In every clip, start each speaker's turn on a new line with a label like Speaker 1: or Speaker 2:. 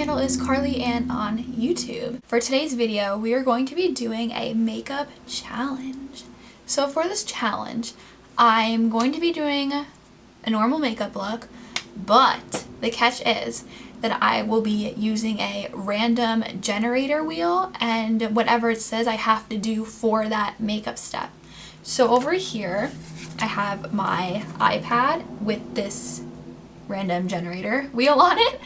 Speaker 1: channel is Carly Ann on YouTube. For today's video, we are going to be doing a makeup challenge. So for this challenge, I'm going to be doing a normal makeup look, but the catch is that I will be using a random generator wheel and whatever it says I have to do for that makeup step. So over here, I have my iPad with this random generator wheel on it.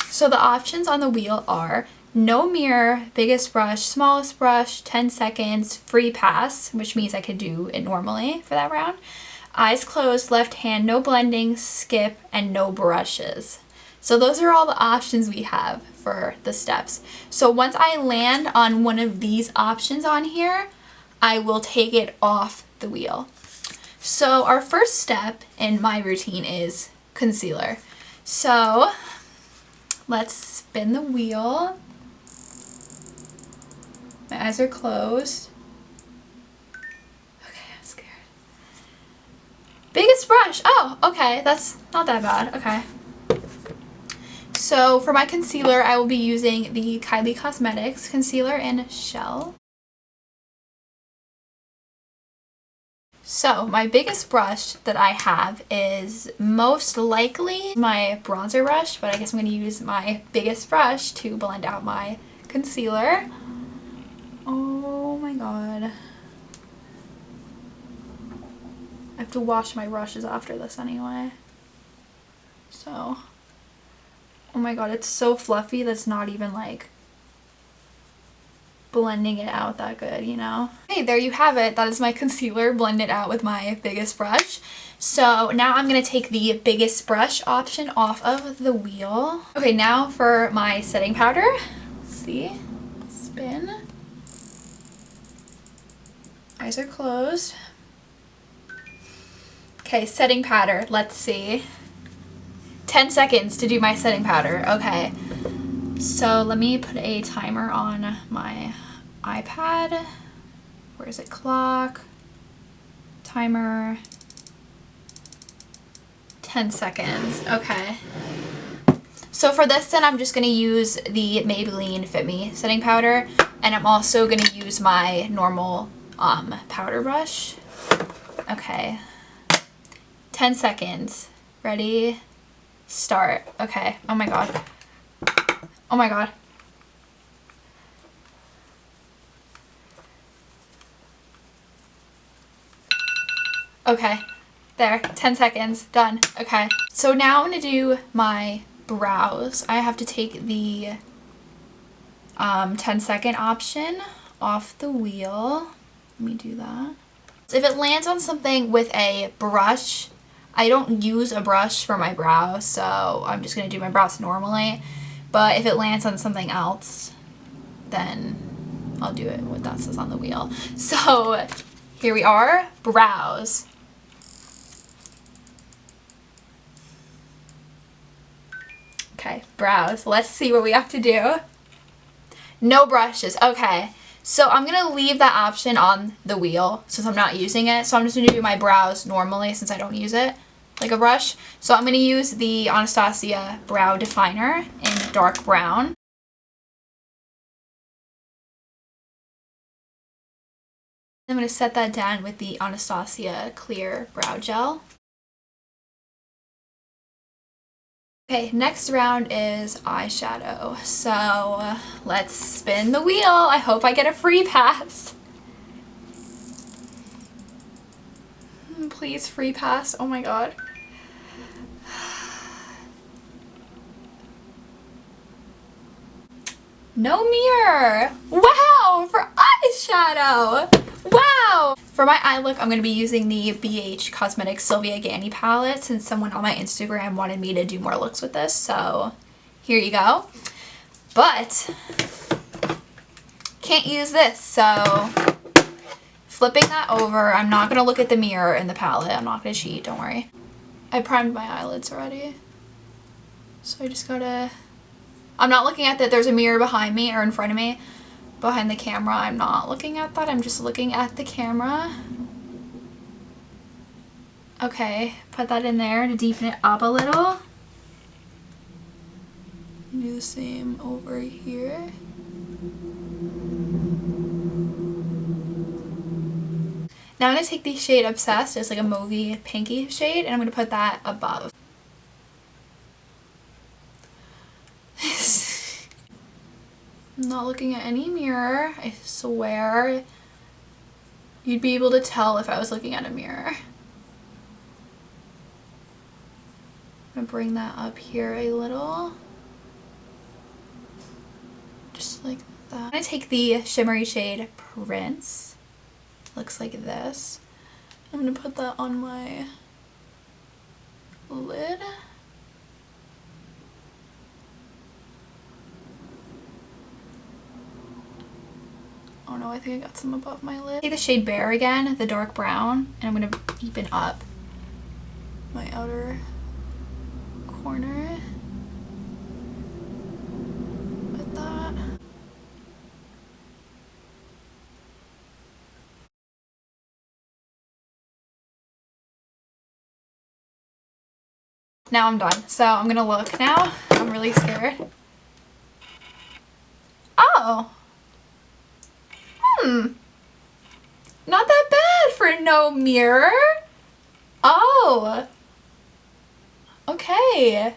Speaker 1: So the options on the wheel are no mirror, biggest brush, smallest brush, 10 seconds, free pass, which means I could do it normally for that round, eyes closed, left hand, no blending, skip, and no brushes. So those are all the options we have for the steps. So once I land on one of these options on here, I will take it off the wheel. So our first step in my routine is concealer. So let's spin the wheel. My eyes are closed. Okay, I'm scared. Biggest brush. Oh, okay, that's not that bad. Okay. So for my concealer, I will be using the Kylie Cosmetics concealer in Shell. So my biggest brush that I have is most likely my bronzer brush, but I guess I'm going to use my biggest brush to blend out my concealer. Oh my god. I have to wash my brushes after this anyway. So, oh my god, it's so fluffy that's not even like blending it out that good, you know? Okay, there you have it. That is my concealer blended out with my biggest brush. So now I'm going to take the biggest brush option off of the wheel. Okay, now for my setting powder. Let's see. Spin. Eyes are closed. Okay, setting powder. Let's see. 10 seconds to do my setting powder. Okay. So let me put a timer on my iPad. Where is it? Clock. Timer. 10 seconds. Okay. So for this then I'm just going to use the Maybelline Fit Me setting powder, and I'm also going to use my normal powder brush. Okay. 10 seconds. Ready? Start. Okay. Oh my god. Oh my god. Okay, there, 10 seconds, done. Okay, so now I'm gonna do my brows. I have to take the 10-second option off the wheel. Let me do that. If it lands on something with a brush, I don't use a brush for my brows, so I'm just gonna do my brows normally. But if it lands on something else, then I'll do it with that says on the wheel. So here we are, brows. Okay, brows. Let's see what we have to do. No brushes. Okay, so I'm gonna leave that option on the wheel since I'm not using it. So I'm just gonna do my brows normally since I don't use it like a brush. So I'm gonna use the Anastasia Brow Definer in dark brown. I'm gonna set that down with the Anastasia Clear Brow Gel. Okay, next round is eyeshadow. So let's spin the wheel. I hope I get a free pass. Please, free pass. Oh my god. No mirror. Wow, for eyeshadow. Wow. For my eye look, I'm going to be using the BH Cosmetics Sylvia Ganni palette since someone on my Instagram wanted me to do more looks with this. So here you go. But can't use this. So flipping that over, I'm not going to look at the mirror in the palette. I'm not going to cheat. Don't worry. I primed my eyelids already. So I just gotta... I'm not looking at that. There's a mirror behind me or in front of me. Behind the camera, I'm not looking at that. I'm just looking at the camera. Okay, put that in there to deepen it up a little. Do the same over here. Now I'm going to take the shade Obsessed. It's like a mauvey pinky shade, and I'm going to put that above. I'm not looking at any mirror. I swear you'd be able to tell if I was looking at a mirror. I'm going to bring that up here a little. Just like that. I'm going to take the shimmery shade Prince. Looks like this. I'm going to put that on my lid. Oh no, I think I got some above my lid. Take the shade Bare again, the dark brown, and I'm going to deepen up my outer corner with that. Now I'm done. So I'm going to look now. I'm really scared. Oh. Not that bad for no mirror. Oh. Okay.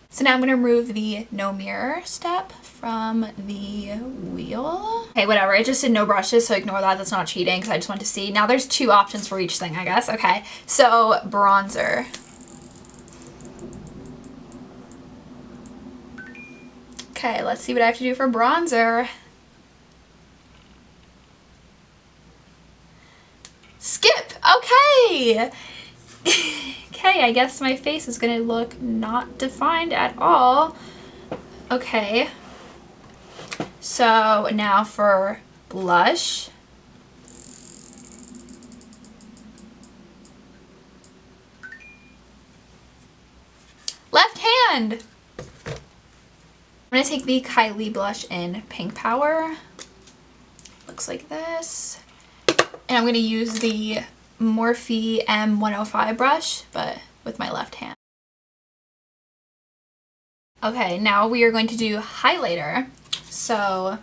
Speaker 1: So now I'm going to remove the no mirror step from the wheel. Okay, whatever. I just did no brushes, so ignore that. That's not cheating because I just wanted to see. Now there's 2 options for each thing, I guess. Okay. So bronzer. Okay, let's see what I have to do for bronzer. Skip! Okay! Okay, I guess my face is gonna look not defined at all. Okay. So now for blush. Left hand! I'm gonna take the Kylie blush in Pink Power. Looks like this. And I'm going to use the Morphe M105 brush, but with my left hand. Okay, now we are going to do highlighter. So,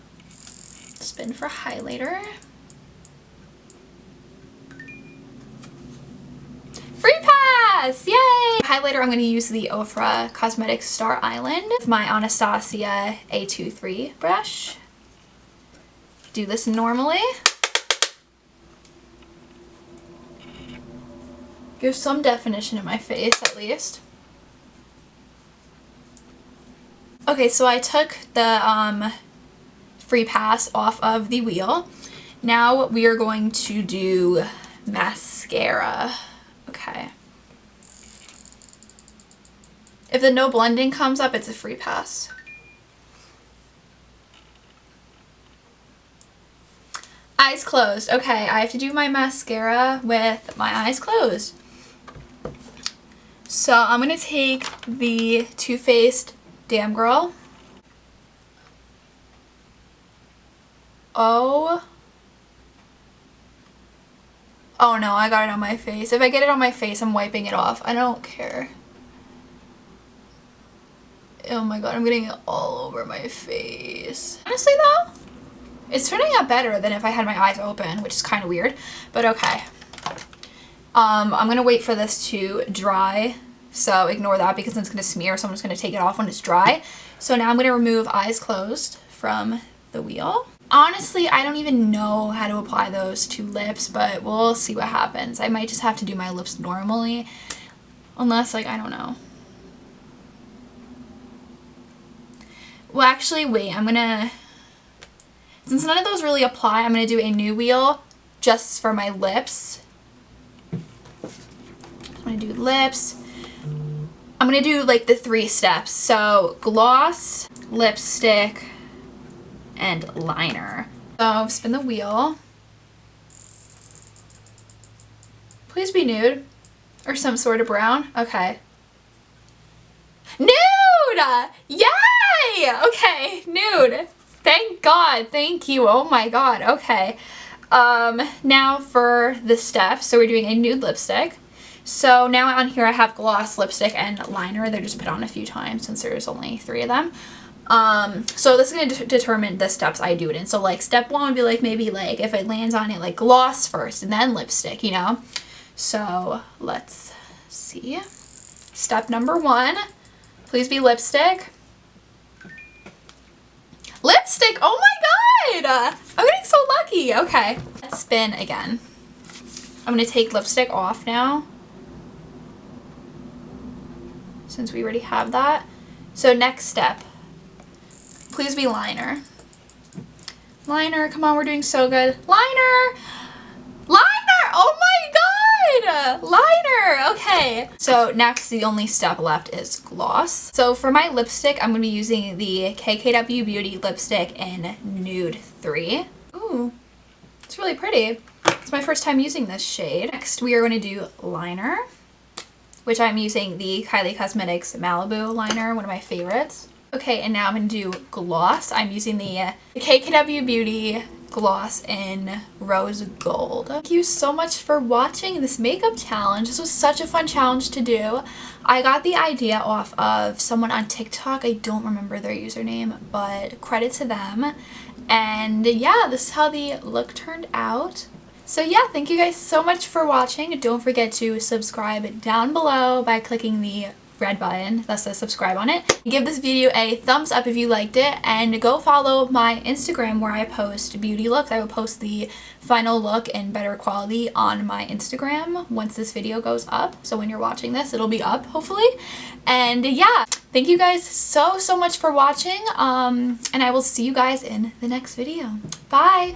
Speaker 1: spin for highlighter. Free pass! Yay! Highlighter, I'm going to use the Ofra Cosmetics Star Island with my Anastasia A23 brush. Do this normally. Give some definition in my face, at least. Okay, so I took the free pass off of the wheel. Now we are going to do mascara. Okay. If the no blending comes up, it's a free pass. Eyes closed. Okay, I have to do my mascara with my eyes closed. So I'm going to take the Too Faced Damn Girl. Oh no, I got it on my face. If I get it on my face, I'm wiping it off. I don't care. Oh my god, I'm getting it all over my face. Honestly though, it's turning out better than if I had my eyes open, which is kind of weird, but okay. I'm gonna wait for this to dry, so ignore that because it's gonna smear, so I'm just gonna take it off when it's dry. So now I'm gonna remove eyes closed from the wheel. Honestly, I don't even know how to apply those to lips, but we'll see what happens. I might just have to do my lips normally, unless, like, I don't know. Well, actually, wait, since none of those really apply, I'm gonna do a new wheel just for my lips. I'm gonna do lips. I'm gonna do like the 3 steps. So gloss, lipstick, and liner. So spin the wheel. Please be nude or some sort of brown. Okay. Nude! Yay! Okay, nude. Thank God. Thank you. Oh my God. Okay. Now for the steps. So we're doing a nude lipstick. So now on here I have gloss, lipstick, and liner. They're just put on a few times since there's only 3 of them. So this is going to determine the steps I do it in. So like step 1 would be like maybe like if it lands on it like gloss first and then lipstick, you know. So let's see. Step number 1, please be lipstick. Lipstick! Oh my god! I'm getting so lucky. Okay. Let's spin again. I'm going to take lipstick off now, since we already have that. So next step, please be liner. Liner, come on, we're doing so good. Liner! Liner! Oh my god! Liner! Okay. So next, the only step left is gloss. So for my lipstick, I'm going to be using the KKW Beauty lipstick in Nude 3. Ooh, it's really pretty. It's my first time using this shade. Next, we are going to do liner, which I'm using the Kylie Cosmetics Malibu liner, one of my favorites. Okay, and now I'm going to do gloss. I'm using the KKW Beauty gloss in Rose Gold. Thank you so much for watching this makeup challenge. This was such a fun challenge to do. I got the idea off of someone on TikTok. I don't remember their username, but credit to them. And yeah, this is how the look turned out. So yeah, thank you guys so much for watching. Don't forget to subscribe down below by clicking the red button that says subscribe on it. Give this video a thumbs up if you liked it, and go follow my Instagram where I post beauty looks. I will post the final look in better quality on my Instagram once this video goes up. So when you're watching this, it'll be up hopefully. And yeah, thank you guys so much for watching, and I will see you guys in the next video. Bye!